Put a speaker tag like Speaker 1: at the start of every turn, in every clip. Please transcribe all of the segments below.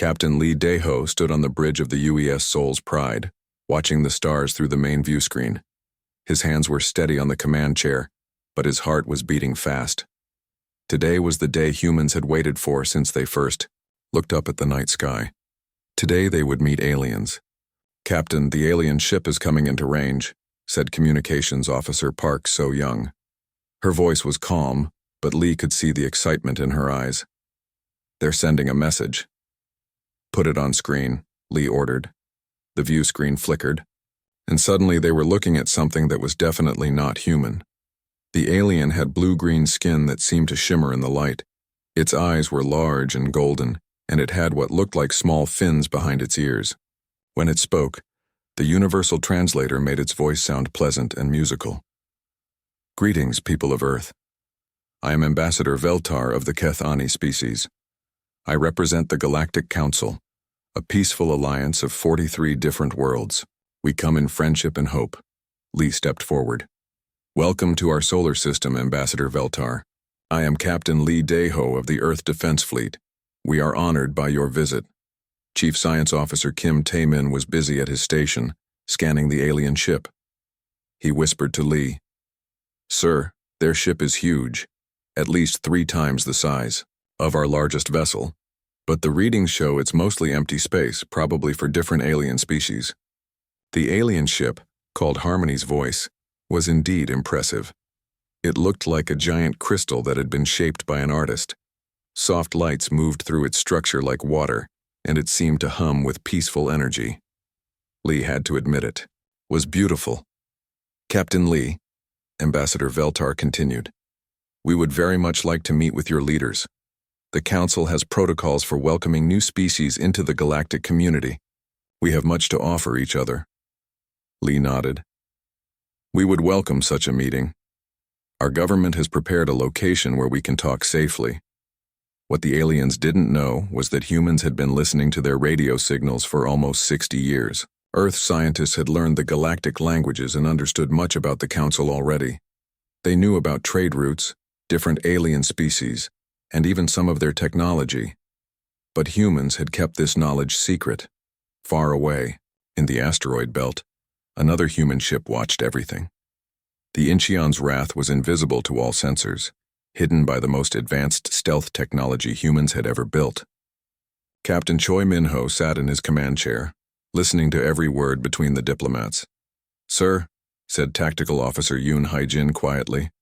Speaker 1: Captain Lee Daeho stood on the bridge of the UES Soul's Pride, watching the stars through the main view screen. His hands were steady on the command chair, but his heart was beating fast. Today was the day humans had waited for since they first looked up at the night sky. Today they would meet aliens. "Captain, the alien ship is coming into range," said Communications Officer Park So-young. Her voice was calm, but Lee could see the excitement in her eyes. "They're sending a message." "Put it on screen," Lee ordered. The view screen flickered, and suddenly they were looking at something that was definitely not human. The alien had blue-green skin that seemed to shimmer in the light. Its eyes were large and golden, and it had what looked like small fins behind its ears. When it spoke, the universal translator made its voice sound pleasant and musical. "Greetings, people of Earth. I am Ambassador Veltar of the Keth-Ani species. I represent the Galactic Council, a peaceful alliance of 43 different worlds. We come in friendship and hope." Lee stepped forward. "Welcome to our solar system, Ambassador Veltar. I am Captain Lee Daeho of the Earth Defense Fleet. We are honored by your visit." Chief Science Officer Kim Tae-min was busy at his station, scanning the alien ship. He whispered to Lee, "Sir, their ship is huge, at least 3 times the size of our largest vessel, but the readings show it's mostly empty space, probably for different alien species." The alien ship, called Harmony's Voice, was indeed impressive. It looked like a giant crystal that had been shaped by an artist. Soft lights moved through its structure like water, and it seemed to hum with peaceful energy. Lee had to admit it was beautiful. "Captain Lee," Ambassador Veltar continued, "we would very much like to meet with your leaders. The Council has protocols for welcoming new species into the galactic community. We have much to offer each other." Lee nodded. "We would welcome such a meeting. Our government has prepared a location where we can talk safely." What the aliens didn't know was that humans had been listening to their radio signals for almost 60 years. Earth scientists had learned the galactic languages and understood much about the Council already. They knew about trade routes, different alien species, and even some of their technology. But humans had kept this knowledge secret. Far away, in the asteroid belt, another human ship watched everything. The Incheon's wrath was invisible to all sensors, hidden by the most advanced stealth technology humans had ever built. Captain Choi Min-ho sat in his command chair, listening to every word between the diplomats. "Sir," said Tactical Officer Yoon Hae-jin quietly,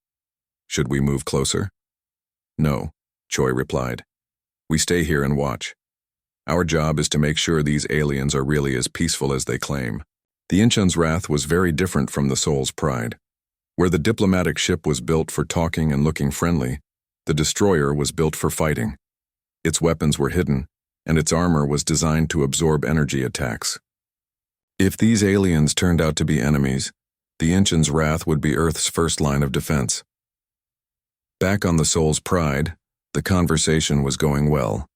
Speaker 1: "should we move closer?" "No," Choi replied. "We stay here and watch. Our job is to make sure these aliens are really as peaceful as they claim." The Incheon's wrath was very different from the Soul's Pride. Where the diplomatic ship was built for talking and looking friendly, the destroyer was built for fighting. Its weapons were hidden, and its armor was designed to absorb energy attacks. If these aliens turned out to be enemies, the Incheon's wrath would be Earth's first line of defense. Back on the Soul's Pride, the conversation was going well.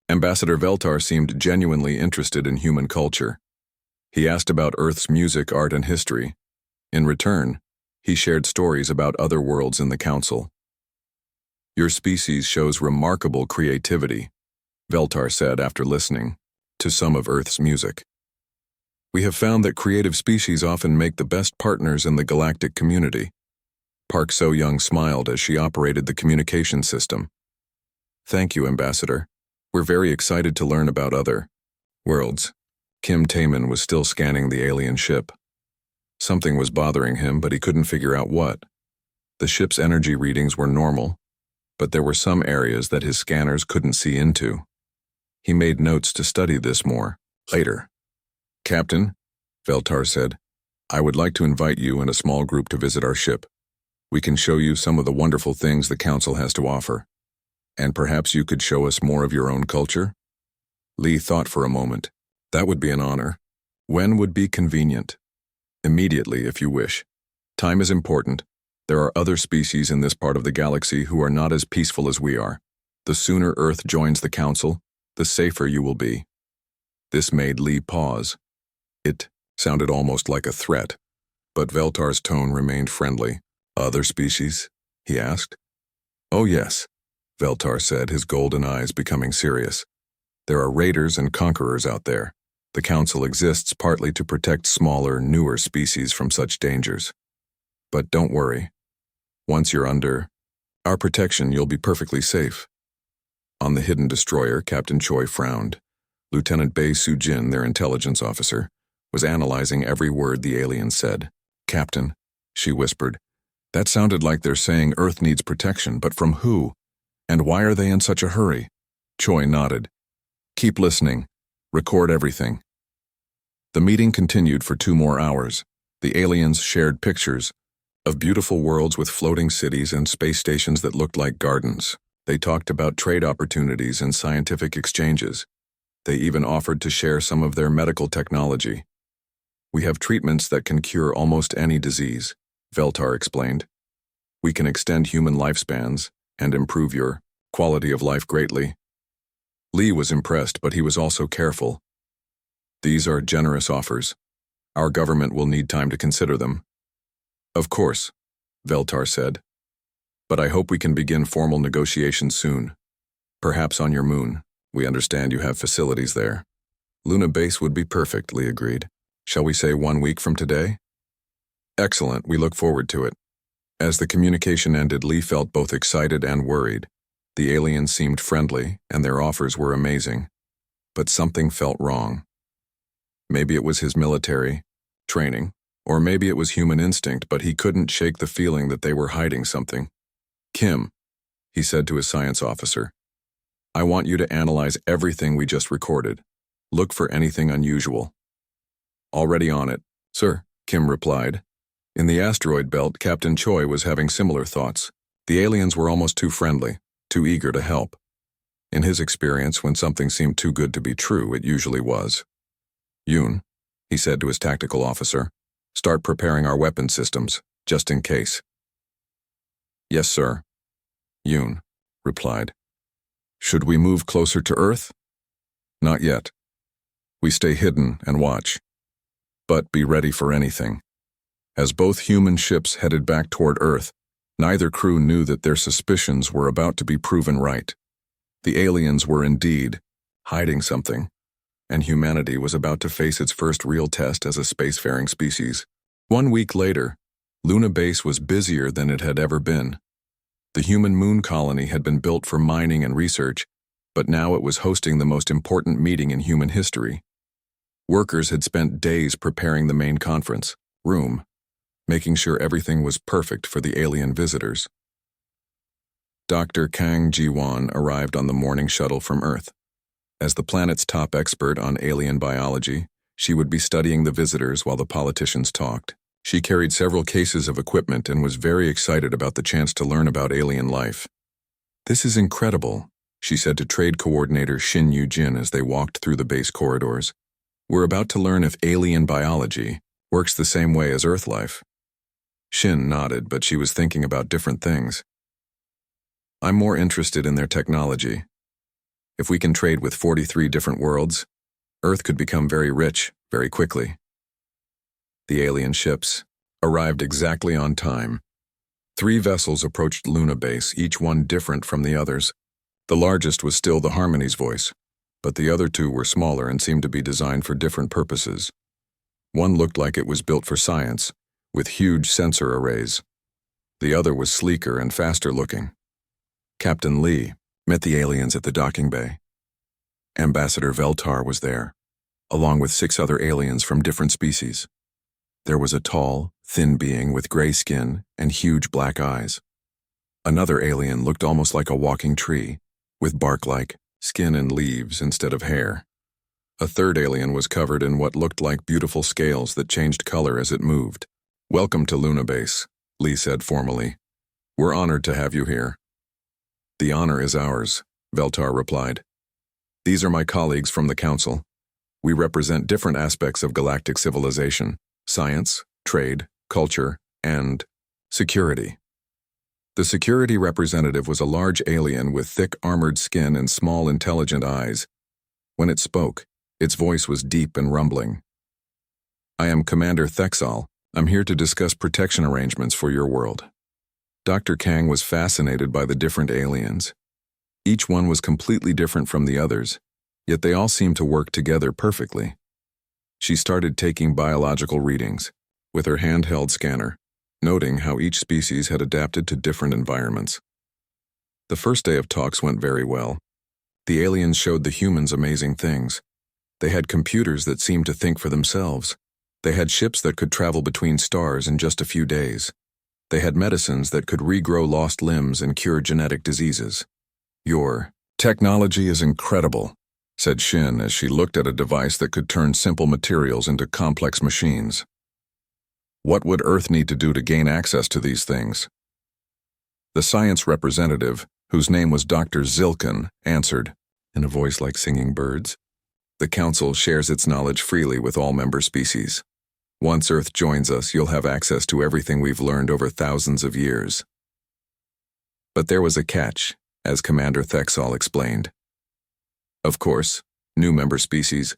Speaker 1: Ambassador Veltar seemed genuinely interested in human culture. He asked about Earth's music, art, and history. In return, he shared stories about other worlds in the Council. "Your species shows remarkable creativity," Veltar said after listening to some of Earth's music. "We have found that creative species often make the best partners in the galactic community." Park So-young smiled as she operated the communication system. "Thank you, Ambassador. We're very excited to learn about other worlds." Kim Tae-min was still scanning the alien ship. Something was bothering him, but he couldn't figure out what. The ship's energy readings were normal, but there were some areas that his scanners couldn't see into. He made notes to study this more later. "Captain," Veltar said, "I would like to invite you and a small group to visit our ship. We can show you some of the wonderful things the Council has to offer. And perhaps you could show us more of your own culture?" Lee thought for a moment. "That would be an honor. When would be convenient?" "Immediately, if you wish. Time is important. There are other species in this part of the galaxy who are not as peaceful as we are. The sooner Earth joins the Council, the safer you will be." This made Lee pause. It sounded almost like a threat, but Veltar's tone remained friendly. "Other species?" he asked. "Oh yes," Veltar said, his golden eyes becoming serious. There are raiders and conquerors out there. The Council exists partly to protect smaller, newer species from such dangers. But don't worry. Once you're under our protection, you'll be perfectly safe. On the hidden destroyer, Captain Choi frowned. Lieutenant Bae Soo-jin, their intelligence officer, was analyzing every word the alien said. "Captain," she whispered, "that sounded like they're saying Earth needs protection, but from who? And why are they in such a hurry?" Choi nodded. "Keep listening. Record everything." The meeting continued for 2 more hours. The aliens shared pictures of beautiful worlds with floating cities and space stations that looked like gardens. They talked about trade opportunities and scientific exchanges. They even offered to share some of their medical technology. "We have treatments that can cure almost any disease," Veltar explained. "We can extend human lifespans and improve your quality of life greatly." Lee was impressed, but he was also careful. "These are generous offers. Our government will need time to consider them." "Of course," Veltar said. "But I hope we can begin formal negotiations soon. Perhaps on your moon. We understand you have facilities there." "Luna Base would be perfect," Lee agreed. "Shall we say 1 week from today?" "Excellent, we look forward to it." As the communication ended, Lee felt both excited and worried. The aliens seemed friendly, and their offers were amazing. But something felt wrong. Maybe it was his military training, or maybe it was human instinct, but he couldn't shake the feeling that they were hiding something. "Kim," he said to his science officer, "I want you to analyze everything we just recorded. Look for anything unusual." "Already on it, sir," Kim replied. In the asteroid belt, Captain Choi was having similar thoughts. The aliens were almost too friendly, too eager to help. In his experience, when something seemed too good to be true, it usually was. "Yoon," he said to his tactical officer, "start preparing our weapon systems, just in case." "Yes, sir," Yoon replied. "Should we move closer to Earth?" "Not yet. We stay hidden and watch. But be ready for anything." As both human ships headed back toward Earth, neither crew knew that their suspicions were about to be proven right. The aliens were indeed hiding something, and humanity was about to face its first real test as a spacefaring species. 1 week later, Luna Base was busier than it had ever been. The human moon colony had been built for mining and research, but now it was hosting the most important meeting in human history. Workers had spent days preparing the main conference room, making sure everything was perfect for the alien visitors. Dr. Kang Ji-won arrived on the morning shuttle from Earth. As the planet's top expert on alien biology, she would be studying the visitors while the politicians talked. She carried several cases of equipment and was very excited about the chance to learn about alien life. "This is incredible," she said to Trade Coordinator Shin Yu-jin as they walked through the base corridors. "We're about to learn if alien biology works the same way as Earth life." Shin nodded, but she was thinking about different things. "I'm more interested in their technology. If we can trade with 43 different worlds, Earth could become very rich very quickly." The alien ships arrived exactly on time. 3 vessels approached Luna Base, each one different from the others. The largest was still the Harmony's voice, but the other 2 were smaller and seemed to be designed for different purposes. One looked like it was built for science, with huge sensor arrays. The other was sleeker and faster looking. Captain Lee met the aliens at the docking bay. Ambassador Veltar was there, along with 6 other aliens from different species. There was a tall, thin being with gray skin and huge black eyes. Another alien looked almost like a walking tree, with bark-like skin and leaves instead of hair. A third alien was covered in what looked like beautiful scales that changed color as it moved. "Welcome to Luna Base," Lee said formally. "We're honored to have you here." "The honor is ours," Veltar replied. "These are my colleagues from the Council. We represent different aspects of galactic civilization: science, trade, culture, and security." The security representative was a large alien with thick armored skin and small intelligent eyes. When it spoke, its voice was deep and rumbling. "I am Commander Thexal. I'm here to discuss protection arrangements for your world." Dr. Kang was fascinated by the different aliens. Each one was completely different from the others, Yet they all seemed to work together perfectly. She started taking biological readings with her handheld scanner, noting how each species had adapted to different environments. The first day of talks went very well. The aliens showed the humans amazing things. They had computers that seemed to think for themselves. They had ships that could travel between stars in just a few days. They had medicines that could regrow lost limbs and cure genetic diseases. "Your technology is incredible," said Shin as she looked at a device that could turn simple materials into complex machines. "What would Earth need to do to gain access to these things?" The science representative, whose name was Dr. Zilkin, answered, in a voice like singing birds. "The Council shares its knowledge freely with all member species. Once Earth joins us, you'll have access to everything we've learned over thousands of years." But there was a catch, as Commander Thexal explained. Of course, new member species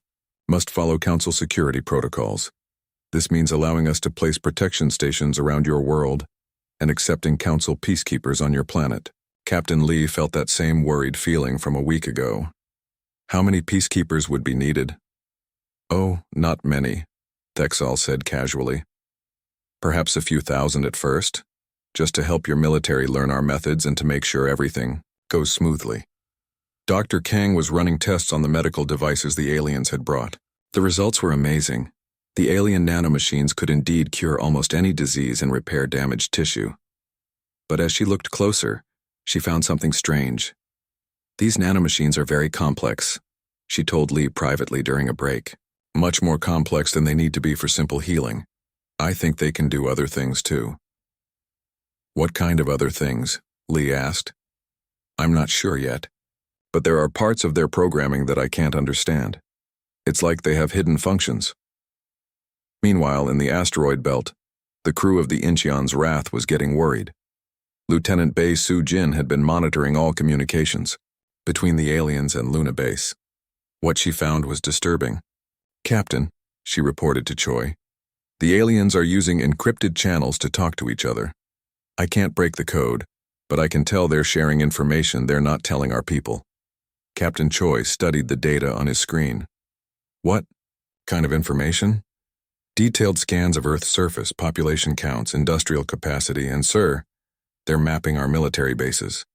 Speaker 1: must follow Council security protocols. This means allowing us to place protection stations around your world and accepting Council peacekeepers on your planet. Captain Lee felt that same worried feeling from a week ago. How many peacekeepers would be needed? "Oh, not many," Thexal said casually. "Perhaps a few thousand at first, just to help your military learn our methods and to make sure everything goes smoothly." Dr. Kang was running tests on the medical devices the aliens had brought. The results were amazing. The alien nanomachines could indeed cure almost any disease and repair damaged tissue. But as she looked closer, she found something strange. "These nanomachines are very complex," she told Lee privately during a break. "Much more complex than they need to be for simple healing. I think they can do other things too." "What kind of other things?" Lee asked. "I'm not sure yet, but there are parts of their programming that I can't understand. It's like they have hidden functions." Meanwhile, in the asteroid belt, the crew of the Incheon's Wrath was getting worried. Lieutenant Bei Su-jin had been monitoring all communications between the aliens and Luna Base. What she found was disturbing. "Captain," she reported to Choi, "the aliens are using encrypted channels to talk to each other. I can't break the code, but I can tell they're sharing information they're not telling our people." Captain Choi studied the data on his screen. "What kind of information?" "Detailed scans of Earth's surface, population counts, industrial capacity, and sir, they're mapping our military bases."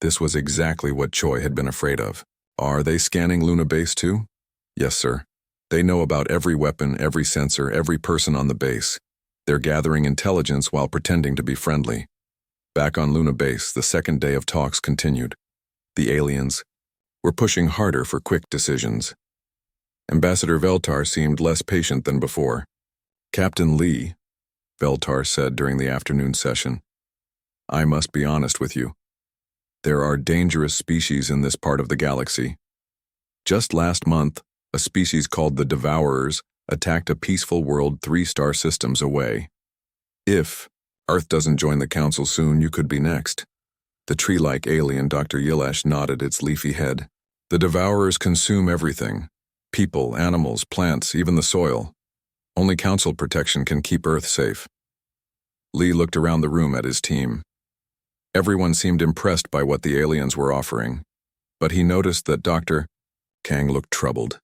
Speaker 1: This was exactly what Choi had been afraid of. "Are they scanning Luna Base too?" "Yes, sir. They know about every weapon, every sensor, every person on the base. They're gathering intelligence while pretending to be friendly." Back on Luna Base, the second day of talks continued. The aliens were pushing harder for quick decisions. Ambassador Veltar seemed less patient than before. "Captain Lee," Veltar said during the afternoon session, "I must be honest with you. There are dangerous species in this part of the galaxy. Just last month, a species called the Devourers attacked a peaceful world 3-star systems away. If Earth doesn't join the Council soon, you could be next." The tree-like alien Dr. Yilash nodded its leafy head. "The Devourers consume everything. People, animals, plants, even the soil. Only Council protection can keep Earth safe." Lee looked around the room at his team. Everyone seemed impressed by what the aliens were offering, but he noticed that Dr. Kang looked troubled.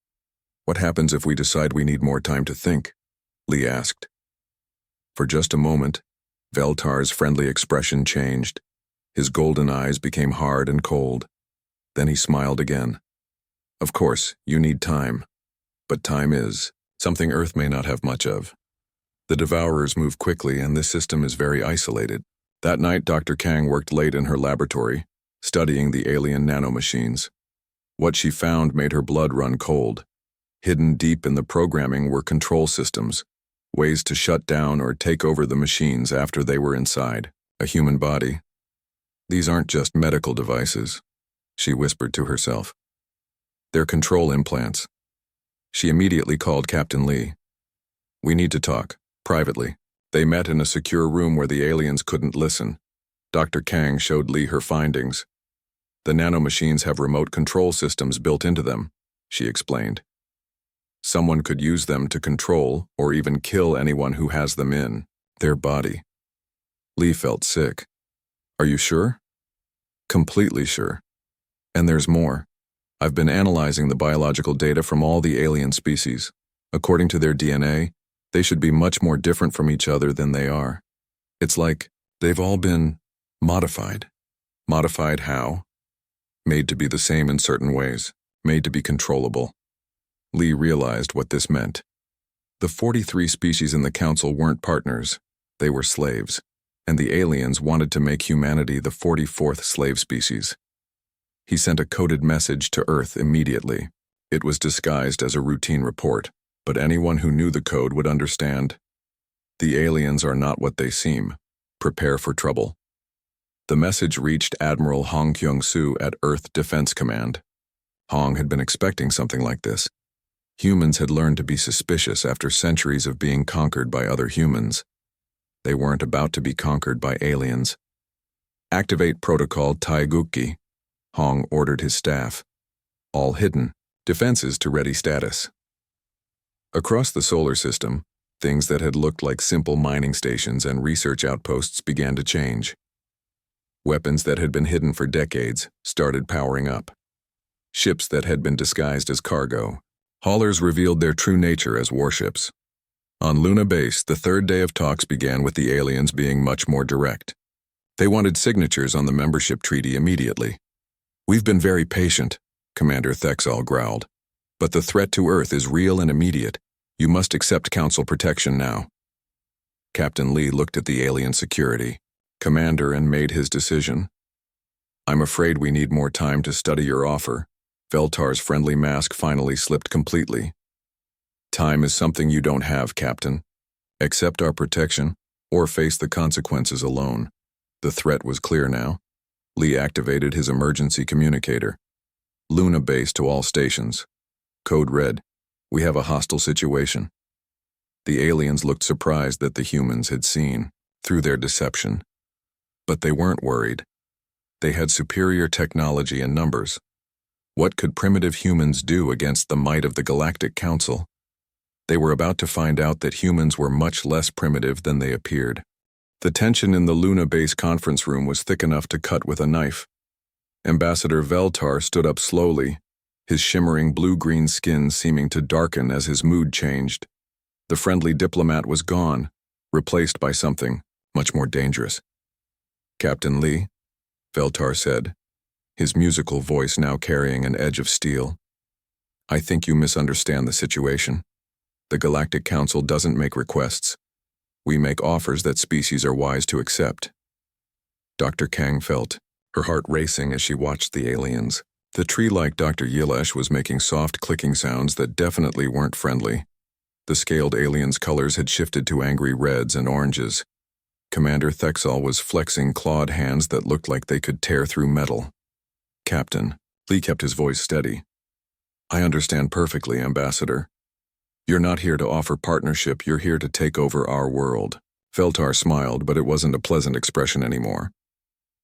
Speaker 1: "What happens if we decide we need more time to think?" Lee asked. For just a moment, Veltar's friendly expression changed. His golden eyes became hard and cold. Then he smiled again. "Of course, you need time. But time is something Earth may not have much of. The Devourers move quickly and this system is very isolated." That night, Dr. Kang worked late in her laboratory, studying the alien nanomachines. What she found made her blood run cold. Hidden deep in the programming were control systems, ways to shut down or take over the machines after they were inside a human body. "These aren't just medical devices," she whispered to herself. "They're control implants." She immediately called Captain Lee. "We need to talk, privately." They met in a secure room where the aliens couldn't listen. Dr. Kang showed Lee her findings. "The nanomachines have remote control systems built into them," she explained. "Someone could use them to control or even kill anyone who has them in their body." Lee felt sick. "Are you sure?" "Completely sure. And there's more. I've been analyzing the biological data from all the alien species. According to their DNA, they should be much more different from each other than they are. It's like they've all been modified. Modified how? Made to be the same in certain ways, made to be controllable. Lee realized what this meant. The 43 species in the council weren't partners, they were slaves, and the aliens wanted to make humanity the 44th slave species. He sent a coded message to Earth immediately. It was disguised as a routine report, but anyone who knew the code would understand. The aliens are not what they seem. Prepare for trouble. The message reached Admiral Hong Kyung-soo at Earth Defense Command. Hong had been expecting something like this. Humans had learned to be suspicious after centuries of being conquered by other humans. They weren't about to be conquered by aliens. Activate Protocol Taiguchi, Hong ordered his staff. All hidden, defenses to ready status. Across the solar system, things that had looked like simple mining stations and research outposts began to change. Weapons that had been hidden for decades started powering up. Ships that had been disguised as cargo. Haulers revealed their true nature as warships. On Luna Base, the third day of talks began with the aliens being much more direct. They wanted signatures on the membership treaty immediately. "We've been very patient," Commander Thexall growled. "But the threat to Earth is real and immediate. You must accept Council protection now." Captain Lee looked at the alien security commander and made his decision. "I'm afraid we need more time to study your offer." Veltar's friendly mask finally slipped completely. "Time is something you don't have, Captain. Accept our protection, or face the consequences alone." The threat was clear now. Lee activated his emergency communicator. "Luna Base to all stations. Code red. We have a hostile situation." The aliens looked surprised that the humans had seen through their deception. But they weren't worried. They had superior technology and numbers. What could primitive humans do against the might of the Galactic Council? They were about to find out that humans were much less primitive than they appeared. The tension in the Luna Base conference room was thick enough to cut with a knife. Ambassador Veltar stood up slowly, his shimmering blue-green skin seeming to darken as his mood changed. The friendly diplomat was gone, replaced by something much more dangerous. "Captain Lee," Veltar said, his musical voice now carrying an edge of steel. "I think you misunderstand the situation. The Galactic Council doesn't make requests. We make offers that species are wise to accept." Dr. Kang felt, her heart racing as she watched the aliens. The tree-like Dr. Yilesh was making soft clicking sounds that definitely weren't friendly. The scaled aliens' colors had shifted to angry reds and oranges. Commander Thexall was flexing clawed hands that looked like they could tear through metal. "Captain," Lee kept his voice steady. "I understand perfectly, Ambassador. You're not here to offer partnership, you're here to take over our world." Veltar smiled, but it wasn't a pleasant expression anymore.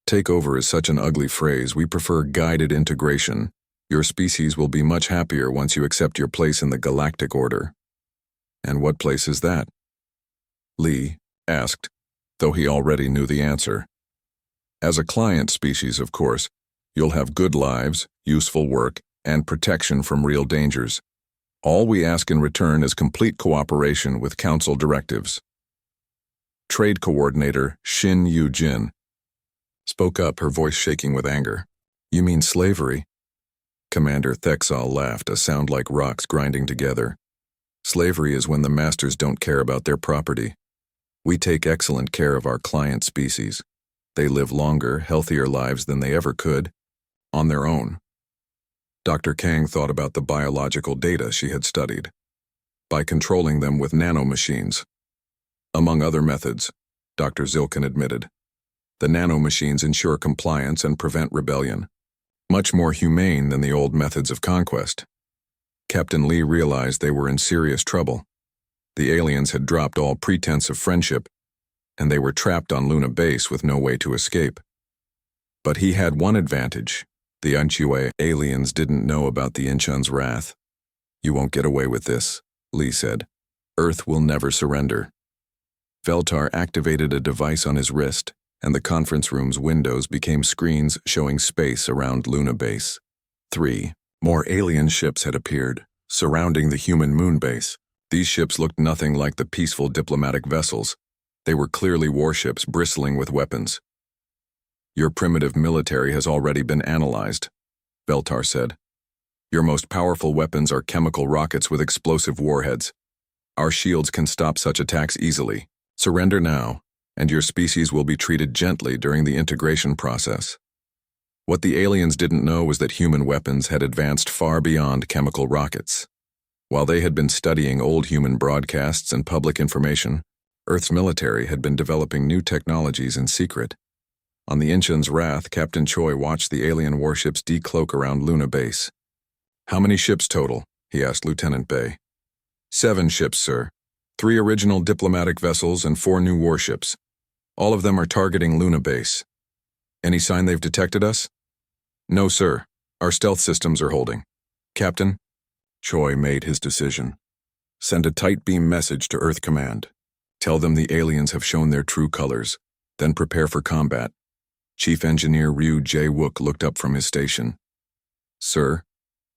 Speaker 1: "Takeover is such an ugly phrase. We prefer guided integration. Your species will be much happier once you accept your place in the Galactic Order." "And what place is that?" Lee asked, though he already knew the answer. "As a client species, of course, you'll have good lives, useful work, and protection from real dangers. All we ask in return is complete cooperation with Council directives." Trade Coordinator Shin Yu-jin spoke up, her voice shaking with anger. "You mean slavery?" Commander Thexall laughed, a sound like rocks grinding together. "Slavery is when the masters don't care about their property. We take excellent care of our client species. They live longer, healthier lives than they ever could, on their own." Dr. Kang thought about the biological data she had studied. By controlling them with nanomachines. Among other methods, Dr. Zilkin admitted. The nanomachines ensure compliance and prevent rebellion. Much more humane than the old methods of conquest. Captain Lee realized they were in serious trouble. The aliens had dropped all pretense of friendship, and they were trapped on Luna Base with no way to escape. But he had one advantage. The HFY aliens didn't know about the Inchun's wrath. "You won't get away with this," Lee said. "Earth will never surrender." Veltar activated a device on his wrist, and the conference room's windows became screens showing space around Luna Base. 3. More alien ships had appeared, surrounding the human moon base. These ships looked nothing like the peaceful diplomatic vessels. They were clearly warships bristling with weapons. "Your primitive military has already been analyzed," Veltar said. "Your most powerful weapons are chemical rockets with explosive warheads. Our shields can stop such attacks easily. Surrender now, and your species will be treated gently during the integration process." What the aliens didn't know was that human weapons had advanced far beyond chemical rockets. While they had been studying old human broadcasts and public information, Earth's military had been developing new technologies in secret. On the Inchin's Wrath, Captain Choi watched the alien warships decloak around Luna Base. "How many ships total?" he asked Lieutenant Bay. "7 ships, sir. 3 original diplomatic vessels and 4 new warships. All of them are targeting Luna Base. Any sign they've detected us?" "No, sir. Our stealth systems are holding." "Captain?" Choi made his decision. "Send a tight beam message to Earth Command. Tell them the aliens have shown their true colors, then prepare for combat." Chief Engineer Ryu J. Wook looked up from his station. "Sir,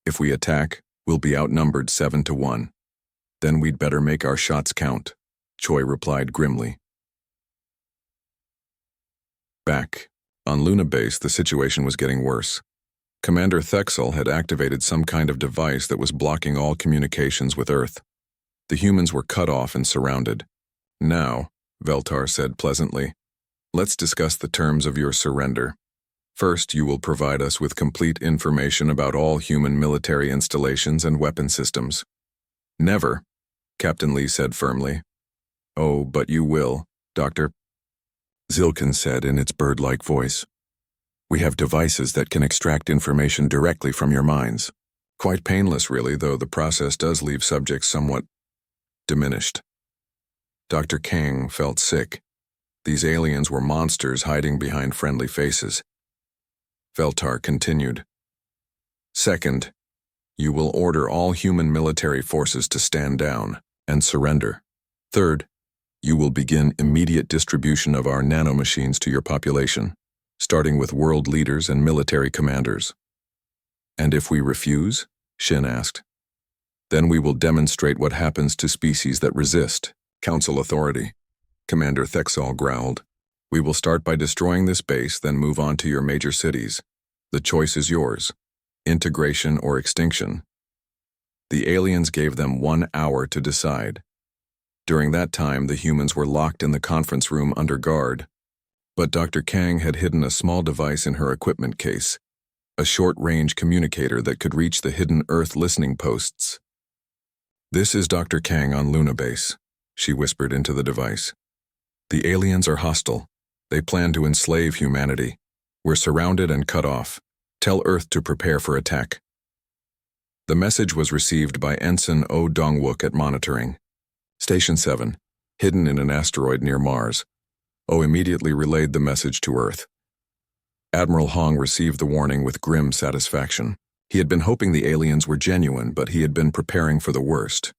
Speaker 1: if we attack, we'll be outnumbered 7-1. Then we'd better make our shots count," Choi replied grimly. Back on Luna Base, the situation was getting worse. Commander Thexel had activated some kind of device that was blocking all communications with Earth. The humans were cut off and surrounded. "Now," Veltar said pleasantly, "let's discuss the terms of your surrender. First, you will provide us with complete information about all human military installations and weapon systems." "Never," Captain Lee said firmly. "Oh, but you will, Dr. Zilkin said in its bird-like voice. "We have devices that can extract information directly from your minds. Quite painless, really, though the process does leave subjects somewhat diminished." Dr. Kang felt sick. These aliens were monsters hiding behind friendly faces. Veltar continued. "Second, you will order all human military forces to stand down and surrender. Third, you will begin immediate distribution of our nanomachines to your population, starting with world leaders and military commanders." "And if we refuse?" Shin asked. "Then we will demonstrate what happens to species that resist. Council authority," Commander Thexal growled. "We will start by destroying this base, then move on to your major cities. The choice is yours. Integration or extinction." The aliens gave them 1 hour to decide. During that time, the humans were locked in the conference room under guard. But Dr. Kang had hidden a small device in her equipment case, a short-range communicator that could reach the hidden Earth listening posts. "This is Dr. Kang on Luna Base," she whispered into the device. "The aliens are hostile. They plan to enslave humanity. We're surrounded and cut off. Tell Earth to prepare for attack." The message was received by Ensign Oh Dongwook at monitoring. "Station 7, hidden in an asteroid near Mars." Oh immediately relayed the message to Earth. Admiral Hong received the warning with grim satisfaction. He had been hoping the aliens were genuine, but he had been preparing for the worst.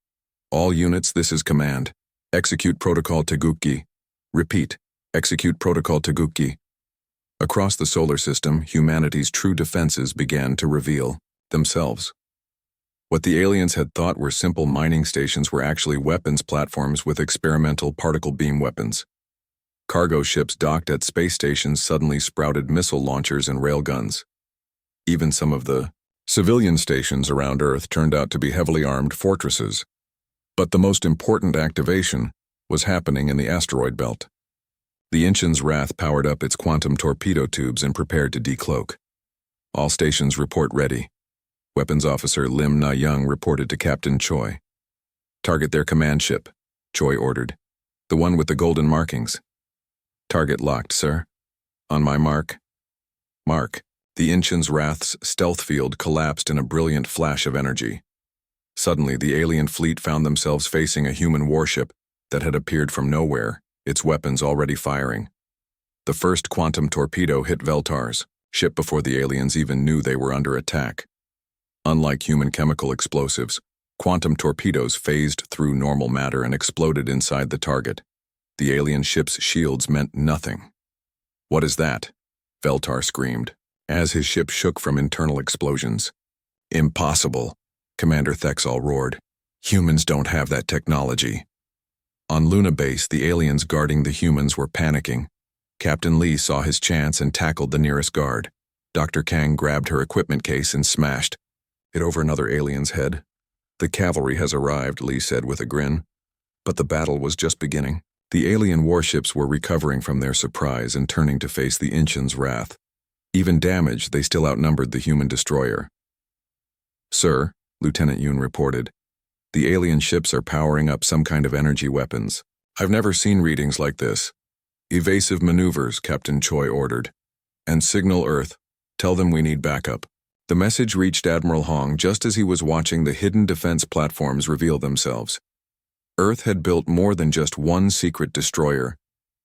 Speaker 1: "All units, this is command. Execute Protocol Taguchi. Repeat, execute Protocol Taguchi." Across the solar system, humanity's true defenses began to reveal themselves. What the aliens had thought were simple mining stations were actually weapons platforms with experimental particle beam weapons. Cargo ships docked at space stations suddenly sprouted missile launchers and railguns. Even some of the civilian stations around Earth turned out to be heavily armed fortresses. But the most important activation was happening in the asteroid belt. The Inchin's Wrath powered up its quantum torpedo tubes and prepared to decloak. "All stations report ready." Weapons Officer Lim Na-young reported to Captain Choi. "Target their command ship," Choi ordered. "The one with the golden markings." "Target locked, sir." "On my mark." Mark. The Inchin's Wrath's stealth field collapsed in a brilliant flash of energy. Suddenly, the alien fleet found themselves facing a human warship that had appeared from nowhere, its weapons already firing. The first quantum torpedo hit Veltar's ship before the aliens even knew they were under attack. Unlike human chemical explosives, quantum torpedoes phased through normal matter and exploded inside the target. The alien ship's shields meant nothing. "What is that?" Veltar screamed, as his ship shook from internal explosions. Impossible, Commander Thexol roared. Humans don't have that technology. On Luna Base, the aliens guarding the humans were panicking. Captain Lee saw his chance and tackled the nearest guard. Dr. Kang grabbed her equipment case and smashed it over another alien's head. The cavalry has arrived, Lee said with a grin. But the battle was just beginning. The alien warships were recovering from their surprise and turning to face the Inchin's wrath. Even damaged, they still outnumbered the human destroyer. Sir, Lieutenant Yoon reported, the alien ships are powering up some kind of energy weapons. I've never seen readings like this. Evasive maneuvers, Captain Choi ordered. And signal Earth. Tell them we need backup. The message reached Admiral Hong just as he was watching the hidden defense platforms reveal themselves. Earth had built more than just one secret destroyer.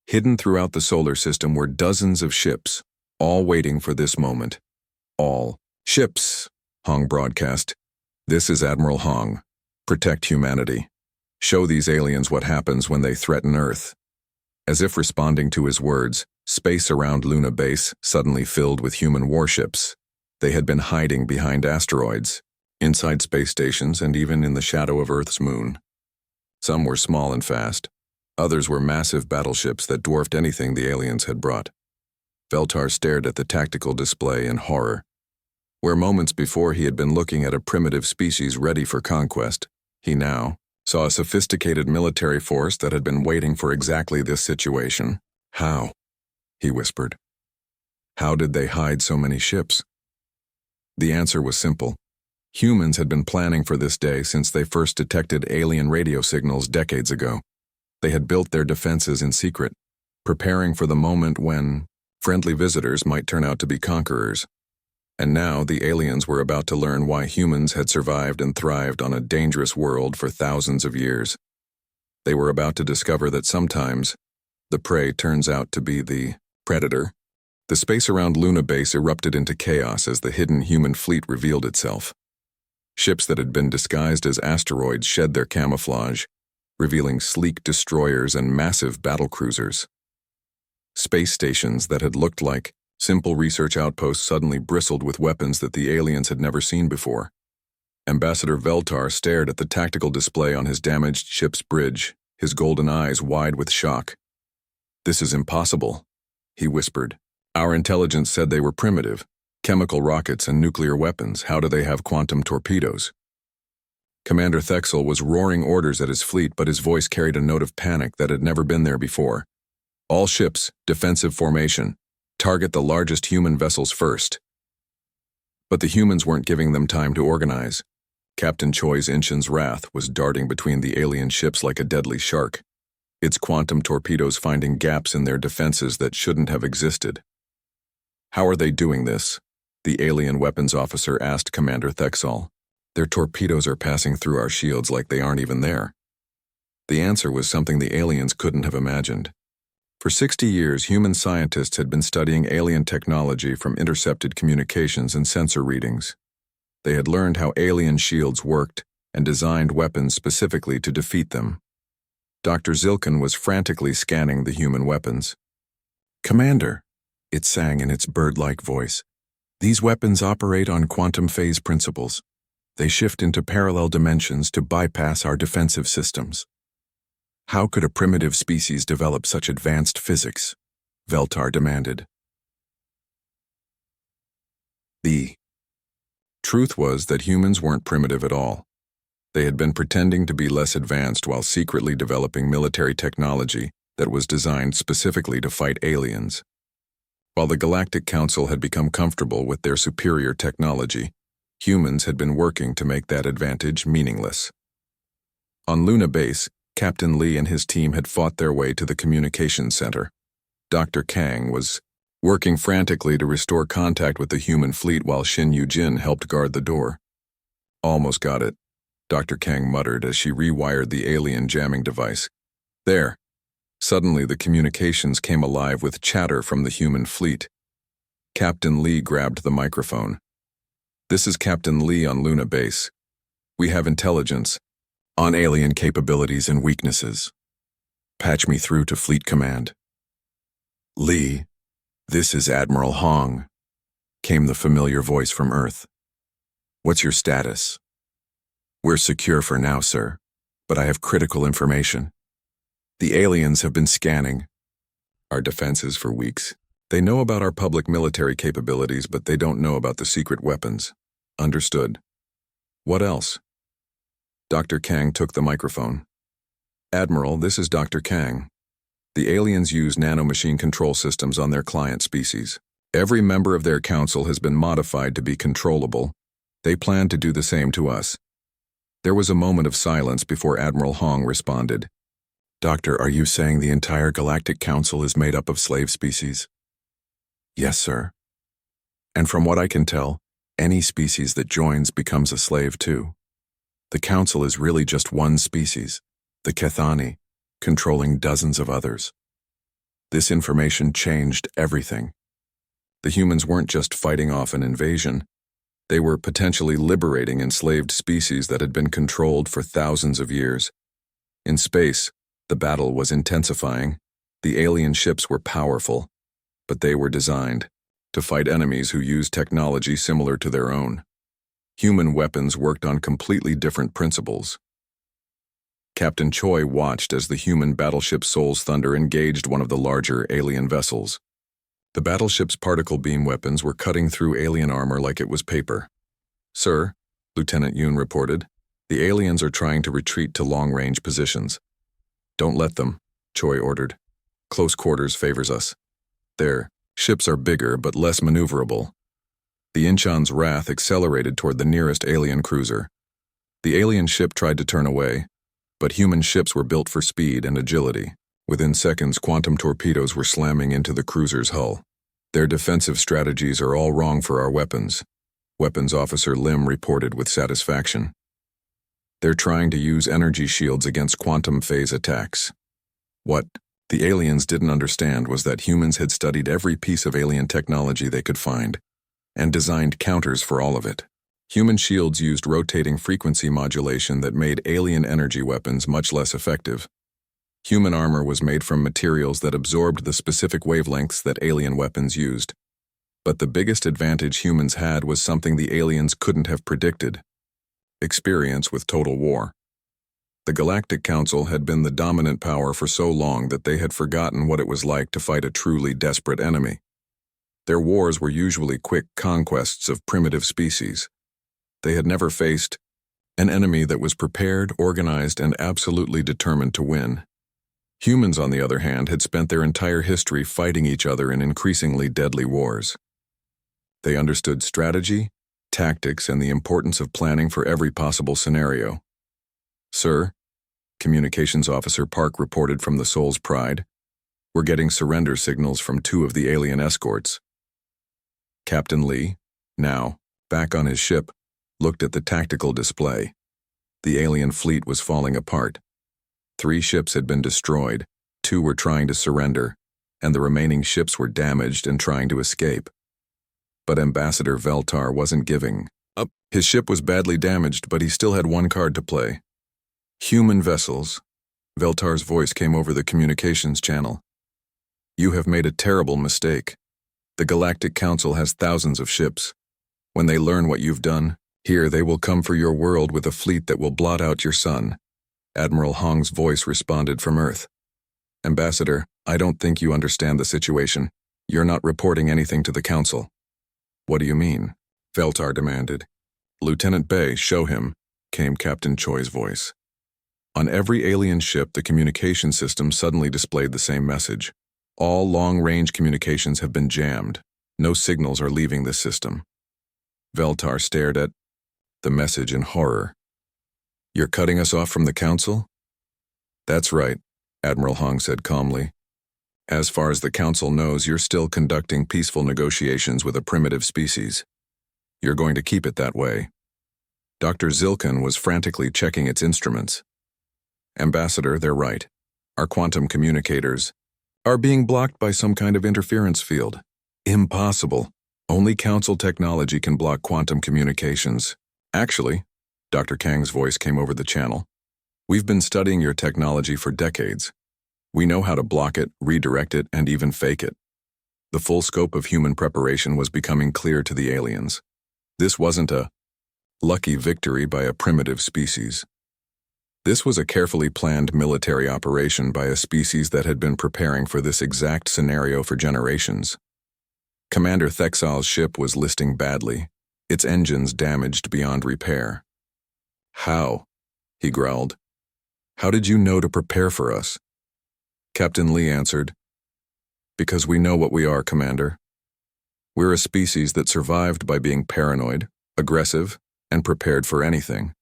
Speaker 1: Hidden throughout the solar system were dozens of ships, all waiting for this moment. All ships, Hong broadcast. This is Admiral Hong. Protect humanity. Show these aliens what happens when they threaten Earth. As if responding to his words, space around Luna Base suddenly filled with human warships. They had been hiding behind asteroids, inside space stations, and even in the shadow of Earth's moon. Some were small and fast. Others were massive battleships that dwarfed anything the aliens had brought. Veltar stared at the tactical display in horror. Where moments before he had been looking at a primitive species ready for conquest, he now saw a sophisticated military force that had been waiting for exactly this situation. How? He whispered. How did they hide so many ships? The answer was simple. Humans had been planning for this day since they first detected alien radio signals decades ago. They had built their defenses in secret, preparing for the moment when friendly visitors might turn out to be conquerors. And now the aliens were about to learn why humans had survived and thrived on a dangerous world for thousands of years. They were about to discover that sometimes the prey turns out to be the predator. The space around Luna Base erupted into chaos as the hidden human fleet revealed itself. Ships that had been disguised as asteroids shed their camouflage, revealing sleek destroyers and massive battlecruisers. Space stations that had looked like simple research outposts suddenly bristled with weapons that the aliens had never seen before. Ambassador Veltar stared at the tactical display on his damaged ship's bridge, his golden eyes wide with shock. This is impossible, he whispered. Our intelligence said they were primitive. Chemical rockets and nuclear weapons. How do they have quantum torpedoes? Commander Thexol was roaring orders at his fleet, but his voice carried a note of panic that had never been there before. All ships, defensive formation. Target the largest human vessels first. But the humans weren't giving them time to organize. Captain Choi's Inchin's wrath was darting between the alien ships like a deadly shark, its quantum torpedoes finding gaps in their defenses that shouldn't have existed. How are they doing this? The alien weapons officer asked Commander Thexol. Their torpedoes are passing through our shields like they aren't even there. The answer was something the aliens couldn't have imagined. For 60 years, human scientists had been studying alien technology from intercepted communications and sensor readings. They had learned how alien shields worked and designed weapons specifically to defeat them. Dr. Zilkin was frantically scanning the human weapons. Commander, it sang in its bird-like voice, these weapons operate on quantum phase principles. They shift into parallel dimensions to bypass our defensive systems. How could a primitive species develop such advanced physics? Veltar demanded. The truth was that humans weren't primitive at all. They had been pretending to be less advanced while secretly developing military technology that was designed specifically to fight aliens. While the Galactic Council had become comfortable with their superior technology, humans had been working to make that advantage meaningless. On Luna Base, Captain Lee and his team had fought their way to the communications center. Dr. Kang was working frantically to restore contact with the human fleet while Shin Yu-jin helped guard the door. Almost got it, Dr. Kang muttered as she rewired the alien jamming device. There. Suddenly the communications came alive with chatter from the human fleet. Captain Lee grabbed the microphone. This is Captain Lee on Luna Base. We have intelligence on alien capabilities and weaknesses. Patch me through to Fleet Command. Lee, this is Admiral Hong, came the familiar voice from Earth. What's your status? We're secure for now, sir, but I have critical information. The aliens have been scanning our defenses for weeks. They know about our public military capabilities, but they don't know about the secret weapons. Understood. What else? Dr. Kang took the microphone. Admiral, this is Dr. Kang. The aliens use nanomachine control systems on their client species. Every member of their council has been modified to be controllable. They plan to do the same to us. There was a moment of silence before Admiral Hong responded. Doctor, are you saying the entire Galactic Council is made up of slave species? Yes, sir. And from what I can tell, any species that joins becomes a slave too. The Council is really just one species, the Kethani, controlling dozens of others. This information changed everything. The humans weren't just fighting off an invasion. They were potentially liberating enslaved species that had been controlled for thousands of years. In space, the battle was intensifying. The alien ships were powerful, but they were designed to fight enemies who used technology similar to their own. Human weapons worked on completely different principles. Captain Choi watched as the human battleship Soul's Thunder engaged one of the larger alien vessels. The battleship's particle beam weapons were cutting through alien armor like it was paper. Sir, Lieutenant Yoon reported, the aliens are trying to retreat to long-range positions. Don't let them, Choi ordered. Close quarters favors us. Their ships are bigger but less maneuverable. The Incheon's wrath accelerated toward the nearest alien cruiser. The alien ship tried to turn away, but human ships were built for speed and agility. Within seconds, quantum torpedoes were slamming into the cruiser's hull. Their defensive strategies are all wrong for our weapons, Weapons Officer Lim reported with satisfaction. They're trying to use energy shields against quantum phase attacks. What the aliens didn't understand was that humans had studied every piece of alien technology they could find, and designed counters for all of it. Human shields used rotating frequency modulation that made alien energy weapons much less effective. Human armor was made from materials that absorbed the specific wavelengths that alien weapons used. But the biggest advantage humans had was something the aliens couldn't have predicted: experience with total war. The Galactic Council had been the dominant power for so long that they had forgotten what it was like to fight a truly desperate enemy. Their wars were usually quick conquests of primitive species. They had never faced an enemy that was prepared, organized, and absolutely determined to win. Humans, on the other hand, had spent their entire history fighting each other in increasingly deadly wars. They understood strategy, tactics, and the importance of planning for every possible scenario. Sir, Communications Officer Park reported from the Soul's Pride, we're getting surrender signals from 2 of the alien escorts. Captain Lee, now back on his ship, looked at the tactical display. The alien fleet was falling apart. 3 ships had been destroyed, 2 were trying to surrender, and the remaining ships were damaged and trying to escape. But Ambassador Veltar wasn't giving up. His ship was badly damaged, but he still had one card to play. Human vessels. Veltar's voice came over the communications channel. You have made a terrible mistake. The Galactic Council has thousands of ships. When they learn what you've done, here they will come for your world with a fleet that will blot out your sun. Admiral Hong's voice responded from Earth. Ambassador, I don't think you understand the situation. You're not reporting anything to the Council. What do you mean? Veltar demanded. Lieutenant Bay, show him, came Captain Choi's voice. On every alien ship, the communication system suddenly displayed the same message. All long-range communications have been jammed. No signals are leaving this system. Veltar stared at the message in horror. You're cutting us off from the Council? That's right, Admiral Hong said calmly. As far as the Council knows, you're still conducting peaceful negotiations with a primitive species. You're going to keep it that way. Dr. Zilkin was frantically checking its instruments. Ambassador, they're right. Our quantum communicators are being blocked by some kind of interference field. Impossible. Only Council technology can block quantum communications. Actually, Dr. Kang's voice came over the channel. We've been studying your technology for decades. We know how to block it, redirect it, and even fake it. The full scope of human preparation was becoming clear to the aliens. This wasn't a Lucky victory by a primitive species. This was a carefully planned military operation by a species that had been preparing for this exact scenario for generations. Commander Thexal's ship was listing badly, its engines damaged beyond repair. "How?" he growled. "How did you know to prepare for us?" Captain Lee answered, "Because we know what we are, Commander. We're a species that survived by being paranoid, aggressive, and prepared for anything.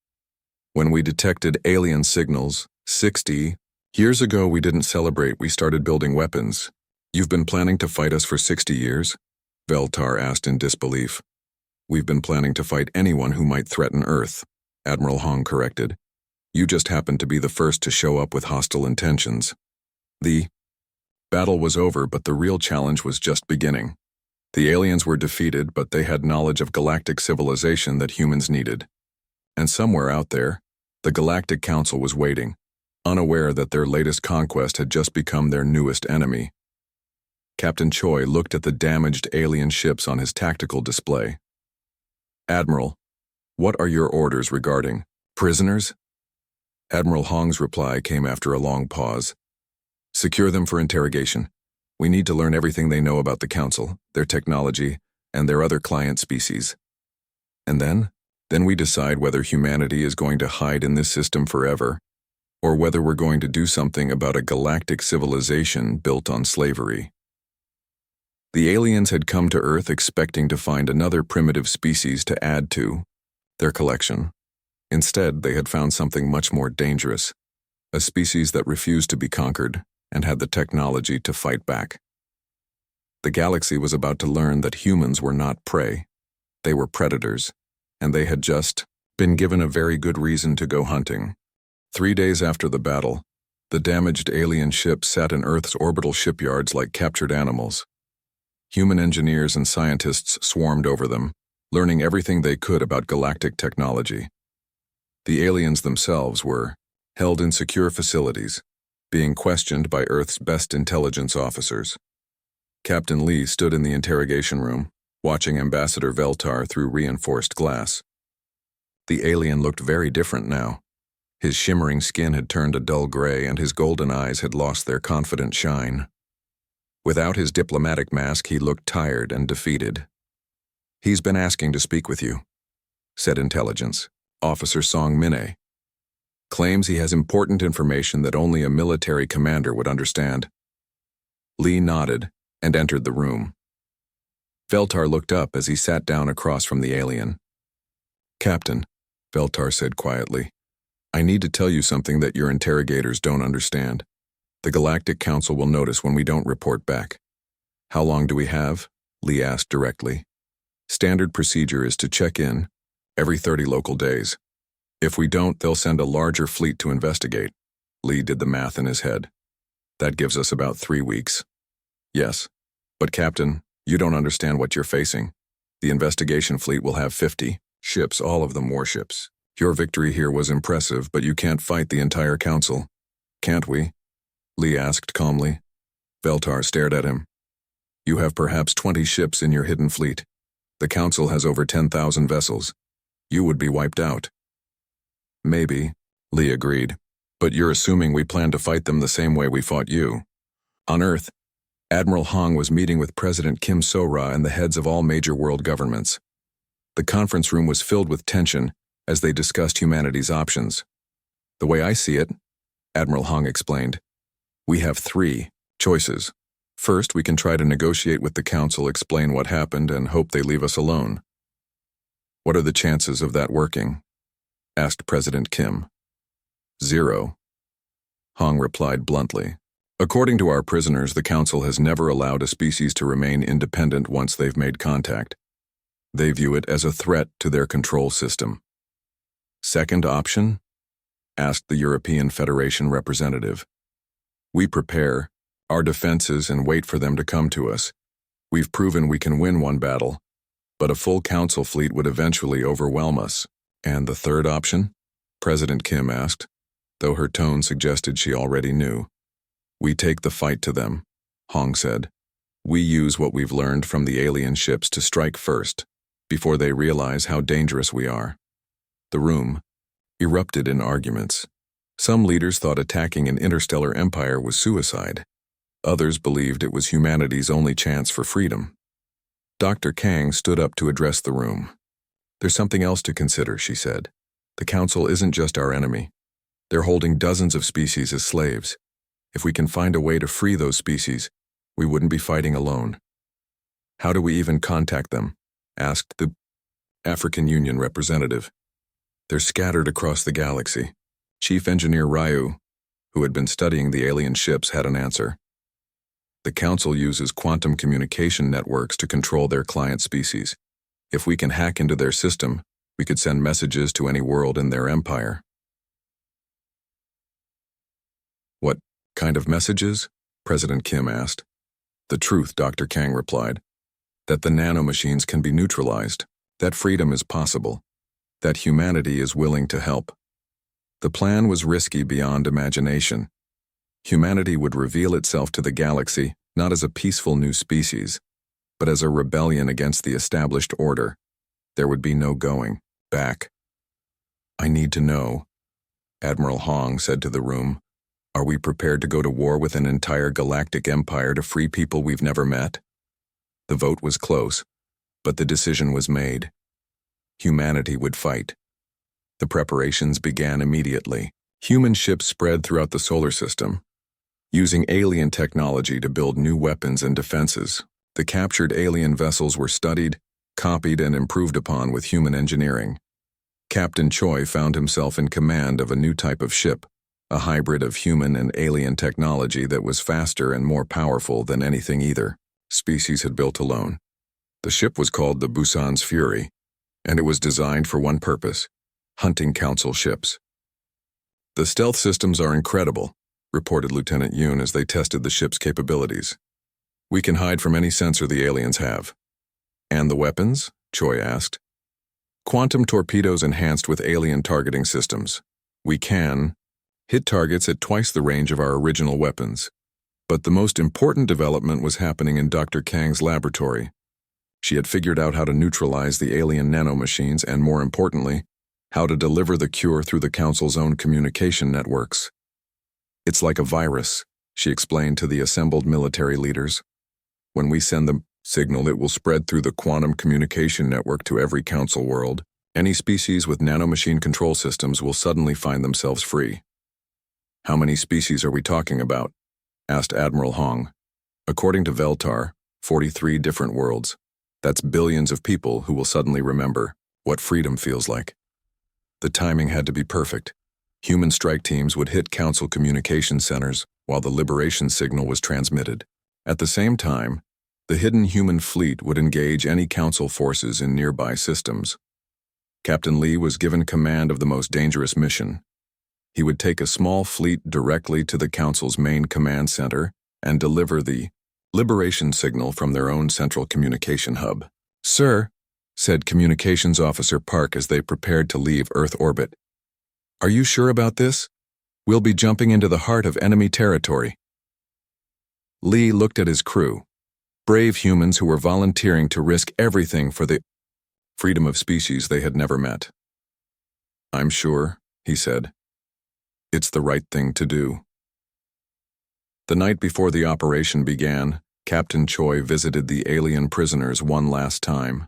Speaker 1: When we detected alien signals 60 years ago, we didn't celebrate, we started building weapons. You've been planning to fight us for 60 years? Veltar asked in disbelief. "We've been planning to fight anyone who might threaten Earth," Admiral Hong corrected. "You just happened to be the first to show up with hostile intentions." The battle was over, but the real challenge was just beginning. The aliens were defeated, but they had knowledge of galactic civilization that humans needed. And somewhere out there, the Galactic Council was waiting, unaware that their latest conquest had just become their newest enemy. Captain Choi looked at the damaged alien ships on his tactical display. "Admiral, what are your orders regarding prisoners?" Admiral Hong's reply came after a long pause. "Secure them for interrogation. We need to learn everything they know about the Council, their technology, and their other client species. And then we decide whether humanity is going to hide in this system forever, or whether we're going to do something about a galactic civilization built on slavery." The aliens had come to Earth expecting to find another primitive species to add to their collection. Instead, they had found something much more dangerous, a species that refused to be conquered and had the technology to fight back. The galaxy was about to learn that humans were not prey. They were predators, and they had just been given a very good reason to go hunting. 3 days after the battle, the damaged alien ships sat in Earth's orbital shipyards like captured animals. Human engineers and scientists swarmed over them, learning everything they could about galactic technology. The aliens themselves were held in secure facilities, being questioned by Earth's best intelligence officers. Captain Lee stood in the interrogation room, watching Ambassador Veltar through reinforced glass. The alien looked very different now. His shimmering skin had turned a dull gray, and his golden eyes had lost their confident shine. Without his diplomatic mask, he looked tired and defeated. "He's been asking to speak with you," said Intelligence. Officer Song Minne. "Claims he has important information that only a military commander would understand." Lee nodded and entered the room. Veltar looked up as he sat down across from the alien. "Captain," Veltar said quietly, "I need to tell you something that your interrogators don't understand. The Galactic Council will notice when we don't report back." "How long do we have?" Lee asked directly. "Standard procedure is to check in every 30 local days. If we don't, they'll send a larger fleet to investigate." Lee did the math in his head. "That gives us about 3 weeks." "Yes, but Captain, you don't understand what you're facing. The investigation fleet will have 50 ships, all of them warships. Your victory here was impressive, but you can't fight the entire council." "Can't we?" Lee asked calmly. Veltar stared at him. "You have perhaps 20 ships in your hidden fleet. The council has over 10,000 vessels. You would be wiped out." "Maybe," Lee agreed, "but you're assuming we plan to fight them the same way we fought you." On Earth, Admiral Hong was meeting with President Kim So-ra and the heads of all major world governments. The conference room was filled with tension as they discussed humanity's options. "The way I see it," Admiral Hong explained, "we have 3 choices. First, we can try to negotiate with the council, explain what happened, and hope they leave us alone." "What are the chances of that working?" asked President Kim. "0. Hong replied bluntly. "According to our prisoners, the council has never allowed a species to remain independent once they've made contact. They view it as a threat to their control system." "Second option?" asked the European Federation representative. "We prepare our defenses and wait for them to come to us. We've proven we can win one battle, but a full council fleet would eventually overwhelm us." "And the third option?" President Kim asked, though her tone suggested she already knew. "We take the fight to them," Hong said. "We use what we've learned from the alien ships to strike first, before they realize how dangerous we are." The room erupted in arguments. Some leaders thought attacking an interstellar empire was suicide. Others believed it was humanity's only chance for freedom. Dr. Kang stood up to address the room. "There's something else to consider," she said. "The Council isn't just our enemy. They're holding dozens of species as slaves. If we can find a way to free those species, we wouldn't be fighting alone." "How do we even contact them?" asked the African Union representative. "They're scattered across the galaxy." Chief Engineer Ryu, who had been studying the alien ships, had an answer. "The Council uses quantum communication networks to control their client species. If we can hack into their system, we could send messages to any world in their empire." "What kind of messages?" President Kim asked. "The truth," Dr. Kang replied. "That the nanomachines can be neutralized, that freedom is possible, that humanity is willing to help." The plan was risky beyond imagination. Humanity would reveal itself to the galaxy not as a peaceful new species, but as a rebellion against the established order. There would be no going back. "I need to know," Admiral Hong said to the room. "Are we prepared to go to war with an entire galactic empire to free people we've never met?" The vote was close, but the decision was made. Humanity would fight. The preparations began immediately. Human ships spread throughout the solar system, using alien technology to build new weapons and defenses. The captured alien vessels were studied, copied, and improved upon with human engineering. Captain Choi found himself in command of a new type of ship, a hybrid of human and alien technology that was faster and more powerful than anything either species had built alone. The ship was called the Busan's Fury, and it was designed for one purpose: hunting Council ships. "The stealth systems are incredible," reported Lieutenant Yoon as they tested the ship's capabilities. "We can hide from any sensor the aliens have." "And the weapons?" Choi asked. "Quantum torpedoes enhanced with alien targeting systems. We can hit targets at twice the range of our original weapons." But the most important development was happening in Dr. Kang's laboratory. She had figured out how to neutralize the alien nanomachines and, more importantly, how to deliver the cure through the Council's own communication networks. "It's like a virus," she explained to the assembled military leaders. "When we send the signal, it will spread through the quantum communication network to every Council world. Any species with nanomachine control systems will suddenly find themselves free." "How many species are we talking about?" asked Admiral Hong. "According to Veltar, 43 different worlds. That's billions of people who will suddenly remember what freedom feels like." The timing had to be perfect. Human strike teams would hit Council communication centers while the liberation signal was transmitted. At the same time, the hidden human fleet would engage any Council forces in nearby systems. Captain Lee was given command of the most dangerous mission. He would take a small fleet directly to the Council's main command center and deliver the liberation signal from their own central communication hub. "Sir," said Communications Officer Park as they prepared to leave Earth orbit, "are you sure about this? We'll be jumping into the heart of enemy territory." Lee looked at his crew, brave humans who were volunteering to risk everything for the freedom of species they had never met. "I'm sure," he said. "It's the right thing to do." The night before the operation began, Captain Choi visited the alien prisoners one last time.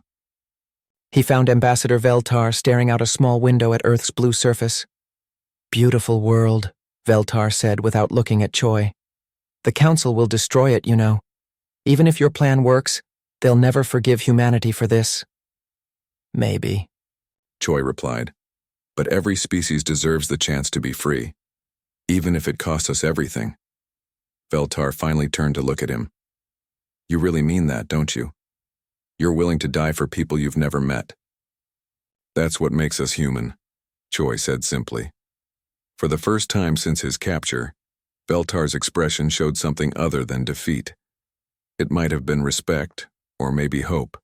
Speaker 2: He found Ambassador Veltar staring out a small window at Earth's blue surface. "Beautiful world," Veltar said without looking at Choi. "The Council will destroy it, you know. Even if your plan works, they'll never forgive humanity for this." "Maybe,"
Speaker 1: Choi replied. "But every species deserves the chance to be free, even if it costs us everything." Veltar finally turned to look at him. "You really mean that, don't you? You're willing to die for people you've never met." "That's what makes us human," Choi said simply. For the first time since his capture, Veltar's expression showed something other than defeat. It might have been respect, or maybe hope.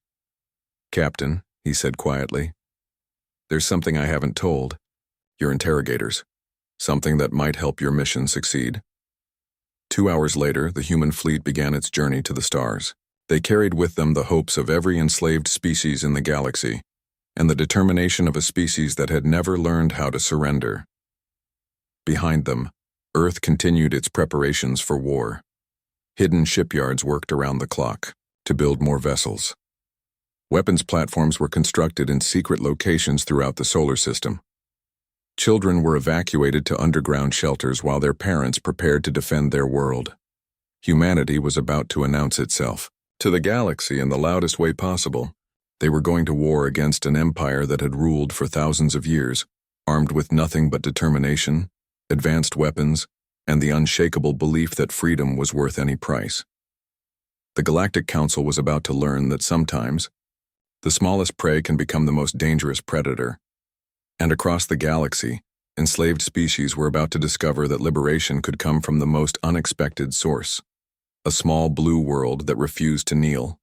Speaker 1: "Captain," he said quietly, "there's something I haven't told your interrogators, something that might help your mission succeed." 2 hours later, the human fleet began its journey to the stars. They carried with them the hopes of every enslaved species in the galaxy. and the determination of a species that had never learned how to surrender. Behind them, Earth continued its preparations for war. Hidden shipyards worked around the clock to build more vessels. Weapons platforms were constructed in secret locations throughout the solar system. Children were evacuated to underground shelters while their parents prepared to defend their world. Humanity was about to announce itself to the galaxy in the loudest way possible. They were going to war against an empire that had ruled for thousands of years, armed with nothing but determination, advanced weapons, and the unshakable belief that freedom was worth any price. The Galactic Council was about to learn that sometimes, the smallest prey can become the most dangerous predator. And across the galaxy, enslaved species were about to discover that liberation could come from the most unexpected source. A small blue world that refused to kneel.